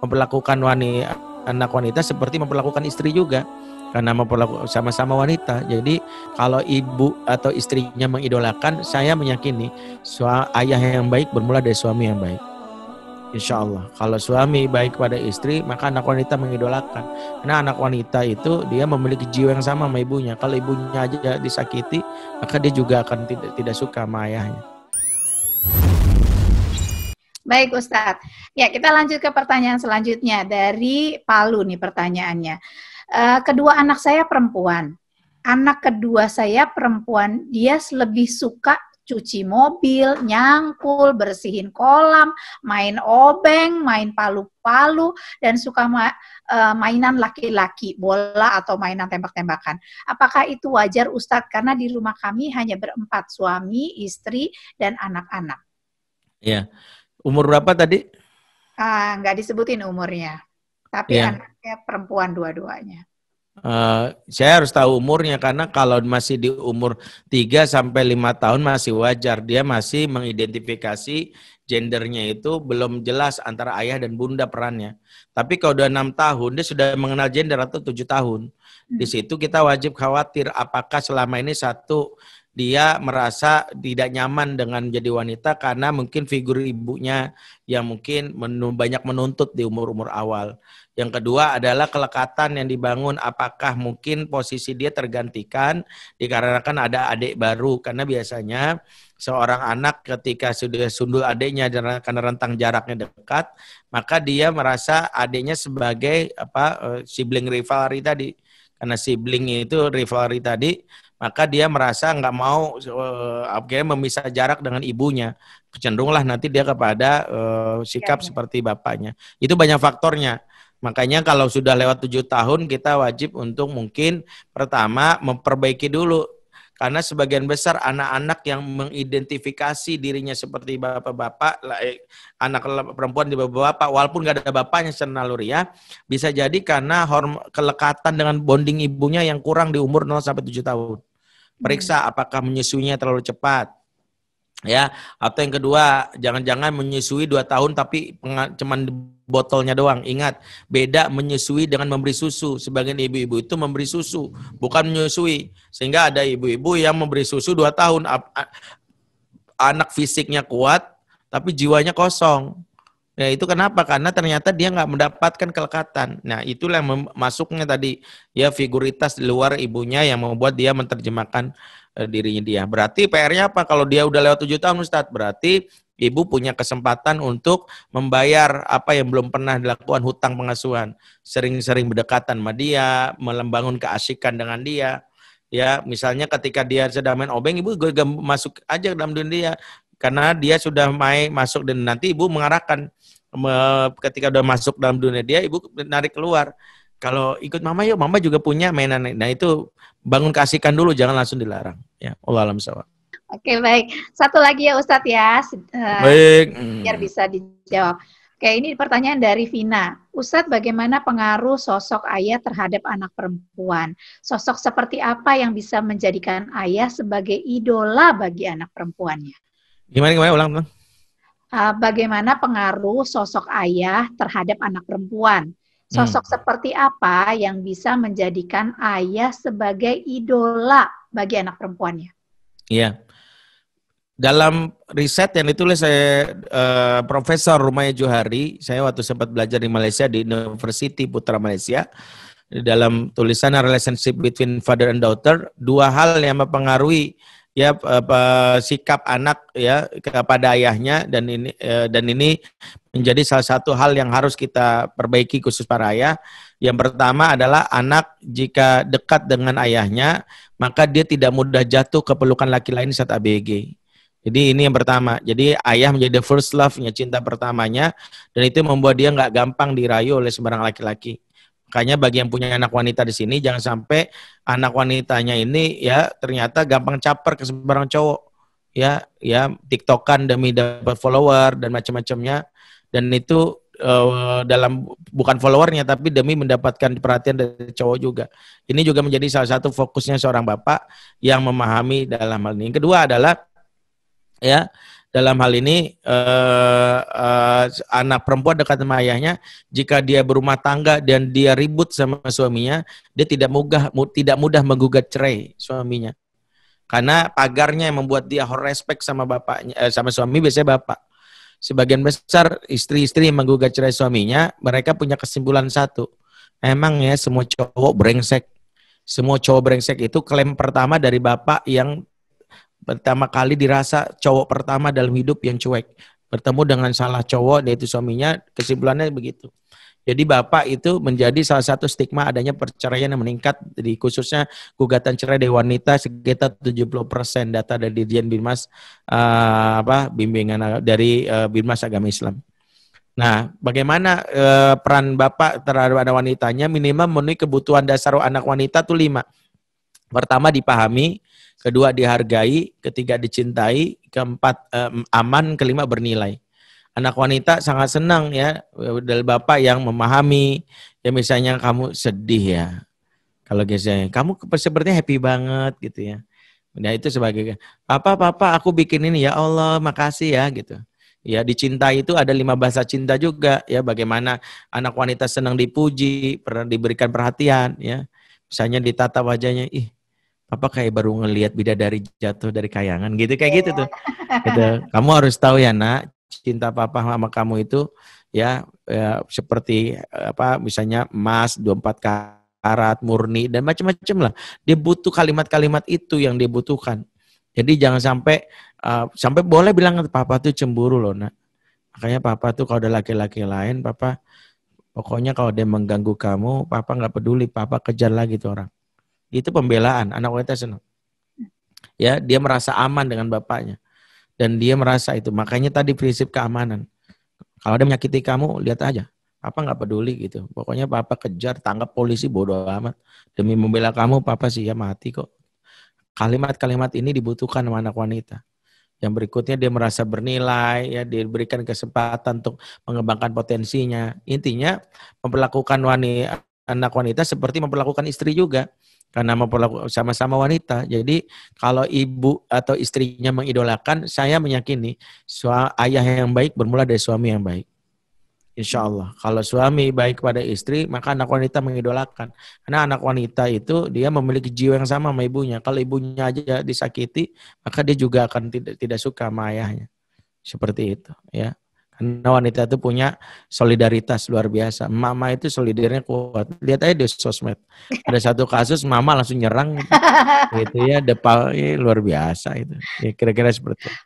memperlakukan anak wanita seperti memperlakukan istri juga, karena memperlakukan sama-sama wanita. Jadi kalau ibu atau istrinya mengidolakan, saya meyakini ayah yang baik bermula dari suami yang baik. Insya Allah, kalau suami baik pada istri, maka anak wanita mengidolakan. Karena anak wanita itu dia memiliki jiwa yang sama sama ibunya. Kalau ibunya aja disakiti, maka dia juga akan tidak suka sama ayahnya. Baik Ustadz, ya kita lanjut ke pertanyaan selanjutnya dari Palu nih pertanyaannya. Kedua anak saya perempuan. Anak kedua saya perempuan, dia lebih suka cuci mobil, nyangkul, bersihin kolam, main obeng, main palu-palu, dan suka mainan laki-laki, bola atau mainan tembak-tembakan. Apakah itu wajar Ustadz? Karena di rumah kami hanya berempat, suami, istri, dan anak-anak. Ya, umur berapa tadi? Nggak disebutin umurnya, tapi anaknya perempuan dua-duanya. Saya harus tahu umurnya, karena kalau masih di umur 3-5 tahun masih wajar, dia masih mengidentifikasi gendernya, itu belum jelas antara ayah dan bunda perannya. Tapi kalau udah 6 tahun dia sudah mengenal gender, atau 7 tahun. Di situ kita wajib khawatir apakah selama ini satu, dia merasa tidak nyaman dengan jadi wanita karena mungkin figur ibunya yang mungkin banyak menuntut di umur-umur awal. Yang kedua adalah kelekatan yang dibangun, apakah mungkin posisi dia tergantikan dikarenakan ada adik baru. Karena biasanya seorang anak ketika sudah sundul adiknya karena rentang jaraknya dekat, maka dia merasa adiknya sebagai sibling rivalry tadi. Karena sibling itu rivalry tadi, maka dia merasa nggak mau akhirnya memisah jarak dengan ibunya. Cenderunglah nanti dia kepada sikap seperti bapaknya. Itu banyak faktornya. Makanya kalau sudah lewat 7 tahun kita wajib untuk mungkin pertama memperbaiki dulu. Karena sebagian besar anak-anak yang mengidentifikasi dirinya seperti bapak-bapak, anak perempuan di bapak-bapak, walaupun gak ada bapaknya secara naluriah, bisa jadi karena kelekatan dengan bonding ibunya yang kurang di umur 0-7 tahun. Periksa apakah menyusuinya terlalu cepat. Ya, atau yang kedua, jangan-jangan menyusui 2 tahun tapi cuman botolnya doang. Ingat, beda menyusui dengan memberi susu. Sebagian ibu-ibu itu memberi susu, bukan menyusui. Sehingga ada ibu-ibu yang memberi susu 2 tahun, anak fisiknya kuat tapi jiwanya kosong. Ya, itu kenapa? Karena ternyata dia nggak mendapatkan kelekatan. Nah, itulah yang masuknya tadi, ya figuritas di luar ibunya yang membuat dia menerjemahkan dirinya dia. Berarti PR-nya apa? Kalau dia udah lewat 7 tahun Ustadz, berarti ibu punya kesempatan untuk membayar apa yang belum pernah dilakukan, hutang pengasuhan. Sering-sering berdekatan sama dia, membangun keasikan dengan dia. Ya, misalnya ketika dia sedang main obeng, ibu juga masuk aja dalam dunia dia. Karena dia sudah masuk, dan nanti ibu mengarahkan ketika udah masuk dalam dunia dia, ibu narik keluar. Kalau ikut mama yuk, mama juga punya mainan. Nah itu bangun kasihkan dulu, jangan langsung dilarang. Ya, Allah alam sawab. Oke, baik. Satu lagi ya Ustadz ya. Baik. Biar bisa dijawab. Oke, ini pertanyaan dari Vina. Ustadz, bagaimana pengaruh sosok ayah terhadap anak perempuan? Sosok seperti apa yang bisa menjadikan ayah sebagai idola bagi anak perempuannya? Gimana ulang? Bagaimana pengaruh sosok ayah terhadap anak perempuan? Sosok seperti apa yang bisa menjadikan ayah sebagai idola bagi anak perempuannya? Iya. Dalam riset yang ditulis saya Profesor Rumaya Johari, saya waktu sempat belajar di Malaysia di University Putra Malaysia, dalam tulisan Relationship Between Father and Daughter, 2 hal yang mempengaruhi ya sikap anak ya kepada ayahnya, dan ini menjadi salah satu hal yang harus kita perbaiki khusus para ayah. Yang pertama adalah anak jika dekat dengan ayahnya, maka dia tidak mudah jatuh ke pelukan laki lain saat ABG. Jadi ini yang pertama. Jadi ayah menjadi first love-nya, cinta pertamanya, dan itu membuat dia nggak gampang dirayu oleh sembarang laki-laki. Makanya bagi yang punya anak wanita di sini, jangan sampai anak wanitanya ini ya ternyata gampang caper ke sembarang cowok. Ya TikTokan demi dapat follower dan macam-macamnya. Dan itu dalam bukan followernya tapi demi mendapatkan perhatian dari cowok juga. Ini juga menjadi salah satu fokusnya seorang bapak yang memahami dalam hal ini. Yang kedua adalah ya dalam hal ini anak perempuan dekat sama ayahnya, jika dia berumah tangga dan dia ribut sama suaminya, dia tidak mudah menggugat cerai suaminya. Karena pagarnya yang membuat dia respect sama bapaknya, sama suami biasanya bapak. Sebagian besar istri-istri yang menggugat cerai suaminya, mereka punya kesimpulan satu. Emang ya semua cowok brengsek. Semua cowok brengsek itu klaim pertama dari bapak yang pertama kali dirasa cowok pertama dalam hidup yang cuek. Bertemu dengan salah cowok, yaitu suaminya, kesimpulannya begitu. Jadi bapak itu menjadi salah satu stigma adanya perceraian yang meningkat, di khususnya gugatan cerai dari wanita sekitar 70% data dari Dirjen Binmas bimbingan dari Binmas Agama Islam. Nah, bagaimana peran bapak terhadap anak wanitanya? Minimal memenuhi kebutuhan dasar anak wanita itu 5. Pertama dipahami, kedua dihargai, ketiga dicintai, keempat aman, kelima bernilai. Anak wanita sangat senang ya dari bapak yang memahami, ya misalnya kamu sedih ya, kalau biasanya kamu sepertinya happy banget gitu ya. Nah itu sebagai papa aku bikin ini ya Allah makasih ya gitu. Ya dicintai itu ada 5 bahasa cinta juga ya, bagaimana anak wanita senang dipuji, diberikan perhatian ya. Misalnya ditata wajahnya, ih papa kayak baru ngelihat bidadari jatuh dari kayangan gitu, kayak gitu tuh. Gitu. Kamu harus tahu ya nak, cinta papa sama kamu itu ya seperti misalnya emas 24 karat murni dan macam-macam lah. Dia butuh kalimat-kalimat itu yang dia butuhkan. Jadi jangan sampai boleh bilang papa tuh cemburu loh nak. Makanya papa tuh kalau ada laki-laki lain, papa pokoknya kalau dia mengganggu kamu, papa nggak peduli, papa kejar lagi tuh orang. Itu pembelaan, anak wanita senang. Ya, dia merasa aman dengan bapaknya. Dan dia merasa itu. Makanya tadi prinsip keamanan. Kalau ada menyakiti kamu, lihat aja. Papa nggak peduli gitu. Pokoknya papa kejar, tangkap polisi, bodoh amat. Demi membela kamu, papa sih ya mati kok. Kalimat-kalimat ini dibutuhkan sama anak wanita. Yang berikutnya dia merasa bernilai, ya diberikan kesempatan untuk mengembangkan potensinya. Intinya memperlakukan anak wanita seperti memperlakukan istri juga. Karena sama-sama wanita. Jadi kalau ibu atau istrinya mengidolakan, saya meyakini ayah yang baik bermula dari suami yang baik. Insya Allah. Kalau suami baik pada istri, maka anak wanita mengidolakan. Karena anak wanita itu dia memiliki jiwa yang sama sama ibunya. Kalau ibunya aja disakiti, maka dia juga akan tidak suka sama ayahnya. Seperti itu, ya. Karena wanita itu punya solidaritas luar biasa. Mama itu solidarnya kuat. Lihat aja di sosmed. Ada satu kasus mama langsung nyerang gitu ya, luar biasa itu. Ya, kira-kira seperti itu.